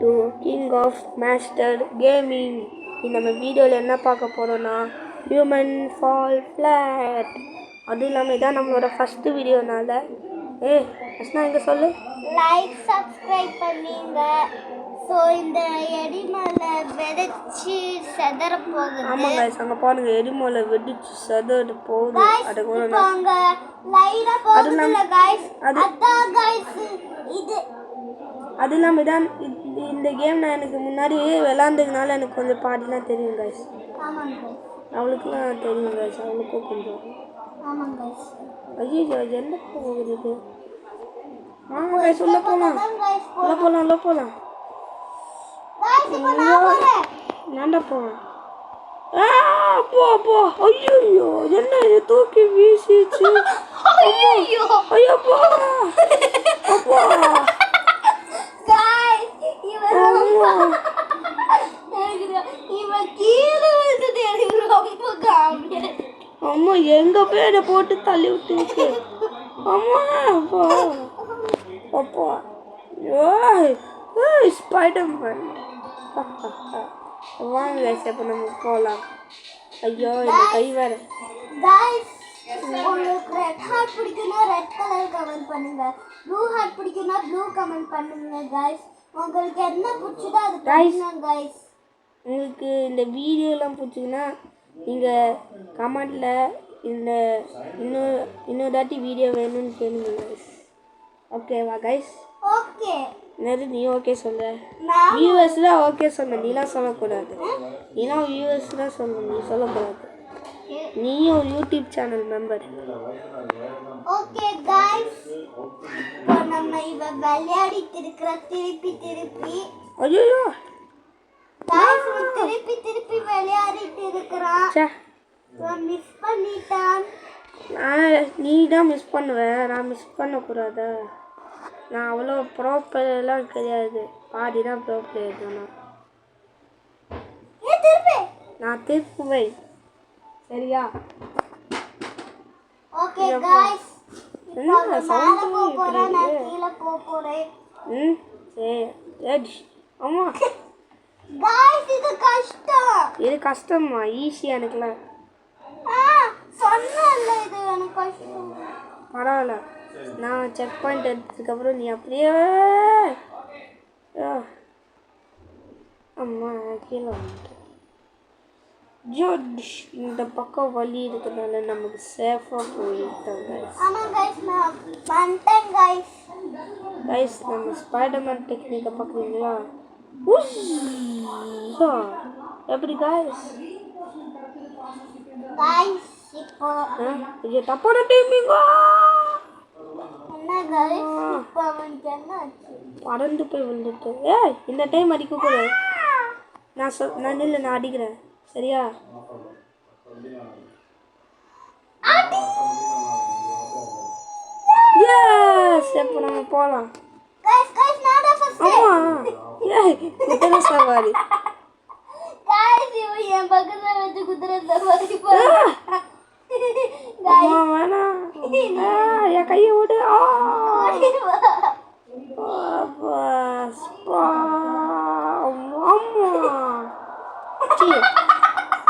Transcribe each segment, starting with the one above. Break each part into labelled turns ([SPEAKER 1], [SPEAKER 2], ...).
[SPEAKER 1] To king of master gaming. நம்ம வீடியோவில் என்ன பார்க்க போகிறோன்னா ஹியூமன் ஃபால் ஃப்ளாட். அதுவும் இல்லாமல் இதான் நம்மளோட ஃபஸ்ட்டு வீடியோனால ஃபஸ்ட்னா எங்கே சொல்லு
[SPEAKER 2] லைக் சப்ஸ்கிரைப் பண்ணிங்க. ஸோ இந்த எரிமலை வெடிச்சு செதற போகுது.
[SPEAKER 1] ஆமாங்க அங்கே பாருங்க, எரிமலை வெடிச்சு செதற போகுது. அதுக்கு அது இல்லாமல் இதான் இந்த கேம் நான் எனக்கு முன்னாடி விளாண்டதுனால எனக்கு கொஞ்சம் பாடிலாம் தெரியும் கைஸ். அவளுக்குலாம் தெரியும் கைஸ், அவளுக்கும் கொஞ்சம். ஐயோ என்ன போகுது இது? வாங்க கைஸ் உள்ள போகலாம், உள்ள போகலாம். நான்டா போவேன். போ. ஐயோ என்ன இது தூக்கி வீசிச்சு. ஐயோ போ. அம்மா எங்க பேரை போட்டு தள்ளி விட்டுருக்கு. அம்மா அப்பா ஸ்பைடர்மேன். வாங்க இப்போ நம்ம போகலாம். ஐயோ இந்த கை வேற.
[SPEAKER 2] உங்களுக்கு ரெட் ஹார்ட் பிடிக்கும்னா ரெட் கலர் கமெண்ட் பண்ணுங்க. ப்ளூ ஹார்ட் பிடிக்கும்னா ப்ளூ கமெண்ட் பண்ணுங்க கைஸ். உங்களுக்கு என்ன பிடிச்சதோ அது பண்ணுங்க கைஸ்.
[SPEAKER 1] உங்களுக்கு இந்த வீடியோலாம் பிடிச்சிங்கன்னா நீங்கள் கமெண்டில் இந்த இன்னொரு தாட்டி வீடியோ வேணும்னு கேளுங்க கைஸ். ஓகேவா கைஸ்?
[SPEAKER 2] ஓகே.
[SPEAKER 1] நீ ஓகே சொல்ல, வியூவர்ஸ்லாம் ஓகே சொன்ன, நீலாம் சொல்லக்கூடாது. நீலாம் வியூவர்ஸ்லாம் சொல்ல, நீ சொல்லக்கூடாது. நீயும் YouTube channel member.
[SPEAKER 2] Okay guys, இப்போ நம்ம இவ விளையாடிட்டு இருக்கற திருப்பி
[SPEAKER 1] ஐயோ
[SPEAKER 2] गाइस திருப்பி விளையாடிட்டு இருக்கறான். மிஸ் பண்ணிட்டான்.
[SPEAKER 1] நீ தான் மிஸ் பண்ணுவ, நான் மிஸ் பண்ணக்கூடாதா? நான் அவ்வளோ ப்ரோ பிளேயர்லாம் கிடையாது, பாதி தான் ப்ரோ பிளேயர் தானா. நான் திருப்புவேன் சரியா?
[SPEAKER 2] ஓகே गाइस, என்ன சவுண்ட் போறேன், நான் கீழ போறேன்.
[SPEAKER 1] சரி அம்மா.
[SPEAKER 2] गाइस இது
[SPEAKER 1] கஷ்டமா ஈஸியா எனக்குலாம்?
[SPEAKER 2] சொன்னல இது எனக்கு கஷ்டம்.
[SPEAKER 1] பரவாயில்ல, நான் செக் பாயிண்ட் எடுத்ததுக்கப்புறம் நீ அப்படியே அம்மா கீழே வந்துட்டு. இந்த பக்கம் வலி இருக்கிறதுனால நமக்கு சேஃபாக போயிட்டாங்க. கைஸ் நம்ம ஸ்பைடர்மேன் டெக்னிக்கை பார்க்குறீங்களா? எப்படி கைஸ்? இது தப்பான டைமிங்க. பறந்து போய் விழுந்துட்டு. இந்த டைம் அடிக்கக்கூடாது. நான் இல்லை, நான் அடிக்கிறேன் சரியா? இப்போ நம்ம போகலாம். குதிரை சவாரி. வேணாம், என் கையை விடு.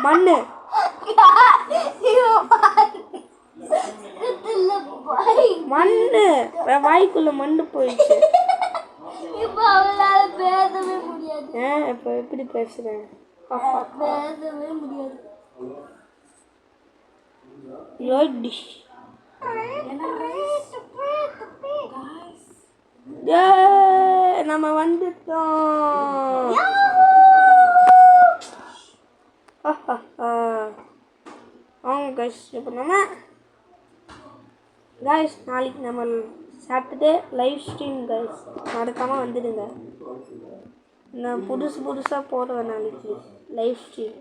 [SPEAKER 1] மண்ணு மண்ணு வாய்க்குள்ள மண்ணு போயிடுச்சு.
[SPEAKER 2] இப்போ அவளால பேசவே முடியாது.
[SPEAKER 1] இப்போ எப்படி பேசுறேன்?
[SPEAKER 2] பேசவே முடியாது.
[SPEAKER 1] நம்ம வந்துட்டோம். அவங்க கைஸ் இப்போ நம்ம கைஸ் நாளைக்கு நம்ம சாட்டர்டே லைவ் ஸ்ட்ரீம் கைஸ், மறக்காமல் வந்துடுங்க. நான் புதுசாக போடுவேன் நாளைக்கு லைவ் ஸ்ட்ரீம்.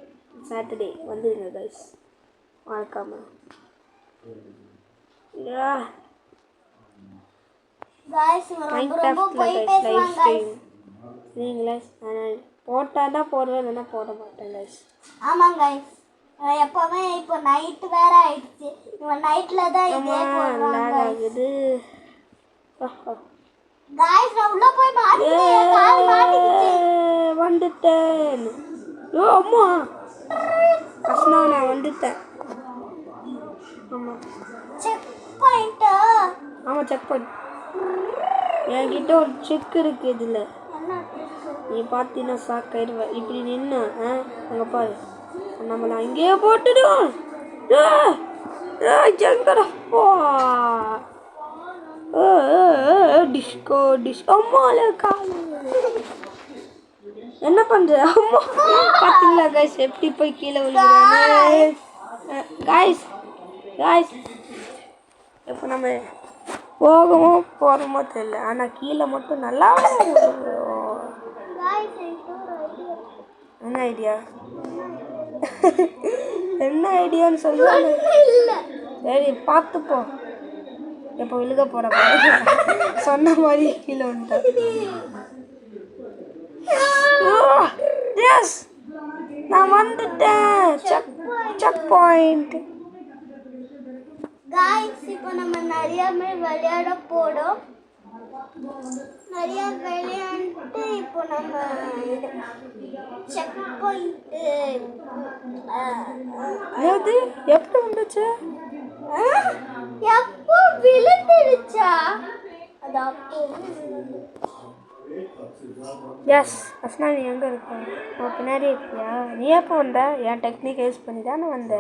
[SPEAKER 1] சாட்டர்டே வந்துடுங்க கைஸ் மறக்காமல். போட்டால் தான் போடுவேன், இல்லைன்னா போட மாட்டேன் கைஸ்.
[SPEAKER 2] ஆமாம் கைஸ், எப்பவுமே இப்போ நைட் வேற ஆயிடுச்சு. இவன் நைட்ல தான் இதே போடுறாங்க. गाइस நான் உள்ள போய் மாட்டிட்டேன், கால் மாட்டிக்கிச்சு.
[SPEAKER 1] வந்துட்டேன். ஓ அம்மா அஸ்னா நான் வந்துட்டேன். ஆமாம்
[SPEAKER 2] செக் பாயிண்டா?
[SPEAKER 1] ஆமாம் செக் பண்ணு. என்கிட்ட ஒரு செக் இருக்குது இதில்.
[SPEAKER 2] என்ன இருக்கு?
[SPEAKER 1] நீ பார்த்தீங்கன்னா சாக்காயிருவேன். இப்படி நின்று அங்கே பாரு நம்மளை அங்கேயே போட்டுடும். ஜங்கடா போ டிஸ்கோ அம்மால காலு என்ன பண்ற? அம்மா பார்த்தீங்களா கைஸ் எப்படி போய் கீழே விழுகிறாங்க. கைஸ் இப்போ நம்ம போகிறோமோ தெரியல, ஆனால் கீழே மட்டும் நல்லா என்ன ஐடியா என்ன ஐடியான்னு சொல்லுவாங்க. சரி பார்த்துப்போ எப்போ விழுக போற சொன்ன மாதிரி கீழே வந்துட்டேன். எஸ் நான் வந்துட்டேன். Check point.
[SPEAKER 2] गाइस இப்போ நம்ம நிறைய விளையாட போறோம். நிறைய விளையாண்டு இப்போ நம்ம செக் பாயிண்ட்
[SPEAKER 1] அது எப்படி வந்துச்சு?
[SPEAKER 2] எப்போ விழுந்துருச்சா? அது அப்போ
[SPEAKER 1] எஸ் அஸ்னா நீ எங்கே இருக்க? நான் பின்னாடி இருக்கியா? நீ எப்போ வந்த? என் டெக்னிக் யூஸ் பண்ணி தானே வந்த.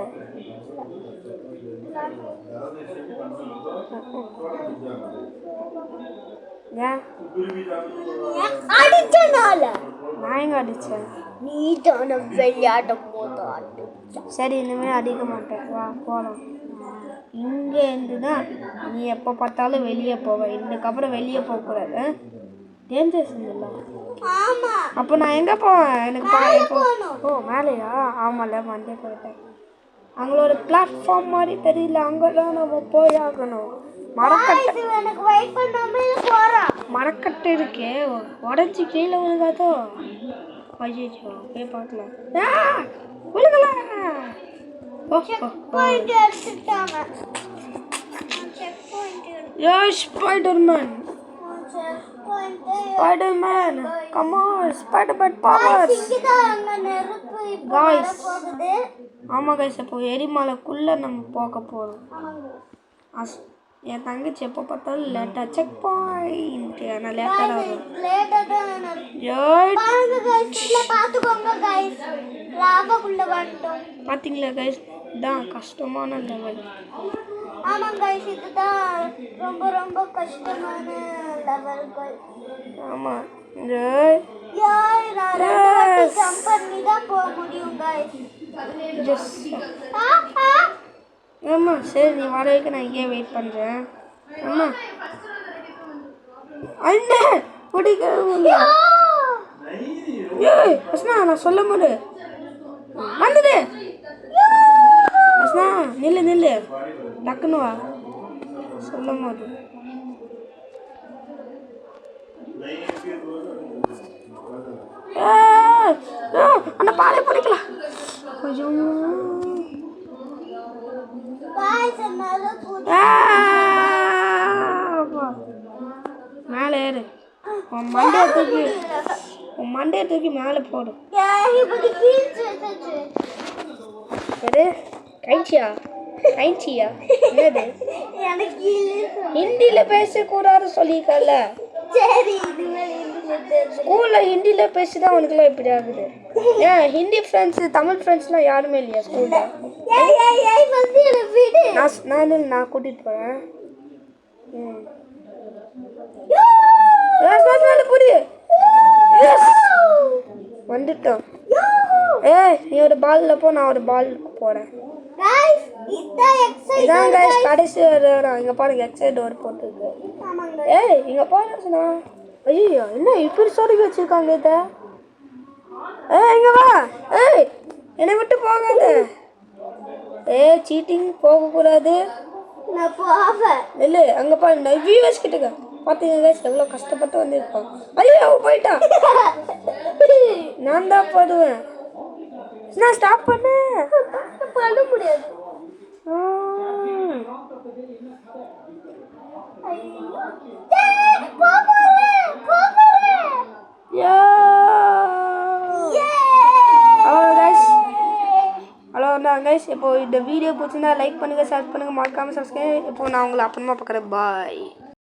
[SPEAKER 1] ஏன்
[SPEAKER 2] அடிச்சனால?
[SPEAKER 1] நான் எங்கே அடித்தேன்?
[SPEAKER 2] நீ தான விளையாட போது.
[SPEAKER 1] சரி இனிமேல் அடிக்க மாட்டேன். வா போகலாம். இங்கே இருந்து தான் நீ எப்போ பார்த்தாலும் வெளியே போவ. இதுக்கப்புறம் வெளியே போகக்கூடாது. டேஞ்சர்ஸ் இல்லை.
[SPEAKER 2] ஆமா
[SPEAKER 1] அப்போ நான் எங்கே போவேன்? எனக்கு ஓ மேலேயா? ஆமாம்ல மண்டே போயிட்டேன். அங்கே ஒரு பிளாட்ஃபார்ம் மாதிரி தெரியல, அங்கே தான் நம்ம போய் ஆகணும். மரக்கட்டை
[SPEAKER 2] எனக்கு வெயிட் பண்ணாம போறான்.
[SPEAKER 1] மரக்கட்டை இருக்கே உடஞ்சி கீழே விழுகாதோ? ஐயோ போய் பார்க்கலாம். விழுகலாம்.
[SPEAKER 2] பாயிண்ட் எடுத்துட்டாங்க. Check point
[SPEAKER 1] Spiderman come on Spiderman powers. Guys ஆமாம் கைஸ் இப்போ எரிமலைக்குள்ளே நம்ம போக போகிறோம். என் தங்கச்சி எப்போ பார்த்தாலும் லேட்டாக செக் பாயிண்ட் ஆனால் லேட்டாக வரும். பார்த்தீங்களா கைஸ் இதான் கஷ்டமான லெவல்.
[SPEAKER 2] ஆமாம் கைஸ் இதுதான் ரொம்ப ரொம்ப கஷ்டமான லெவல்கள்.
[SPEAKER 1] ஆமாம்
[SPEAKER 2] ஜம்ப் பண்ணி தான் போக முடியும் கைஸ்.
[SPEAKER 1] ஆமாம் சரி நீ வர வரைக்கும் நான் இங்கே வெயிட் பண்ணுறேன். ஆமாம் அண்ணே பிடிக்க அஸ்னா நான் சொல்ல போது வந்துடு. அஸ்னா நில்லு டக்குன்னு வா சொல்லும் போது. அந்த பாலை பிடிக்கலாம். ஐயோ மேலே ஏறு. உன் மண்டையை தூக்கி மேலே போடு. சரி கைச்சியா என்னது? ஹிந்தியில் பேசக்கூடாது சொல்லிக்கல. ஸ்கூலில் ஹிந்தியில் பேசி தான் உனக்குலாம் இப்படி ஆகுது. ஏன் ஹிந்தி ஃப்ரெண்ட்ஸு தமிழ் ஃப்ரெண்ட்ஸ்லாம் யாருமே இல்லையா ஸ்கூலில்? நான் கூட்டிகிட்டு போகிறேன். வந்துட்டோம். நீ ஒரு பாலில் போ, நான் ஒரு பாலுக்கு போகிறேன். இதான் கைஸ் கடைசி வரும். இங்கே பாருங்க எக்ஸைட் டோர் போட்டுருக்கு. இங்கே பாருங்க. ஐயோ என்ன இப்படி சொருகி வச்சுருக்காங்க இதை? இங்கே வா. என்னை விட்டு போகாத. சீட்டிங் போகக்கூடாது.
[SPEAKER 2] நான் போவேன்.
[SPEAKER 1] இல்லை அங்கே பாரு நான் வியூவர்ஸ் கிட்டக்க பார்த்தீங்க கைஸ் எவ்வளோ கஷ்டப்பட்டு வந்துருக்கான். ஐயோ அவன் போயிட்டான். நான் தான் போடுவேன். நான் ஸ்டாப் பண்ண
[SPEAKER 2] முடியாது.
[SPEAKER 1] அவ்வளோதான் கைஸ். இப்போ இந்த வீடியோ பிடிச்சிருந்தா லைக் பண்ணுங்கள், ஷேர் பண்ணுங்கள், மறக்காமல் சப்ஸ்கிரைப். இப்போ நான் உங்களை அப்புறமா பார்க்குறேன். பாய்.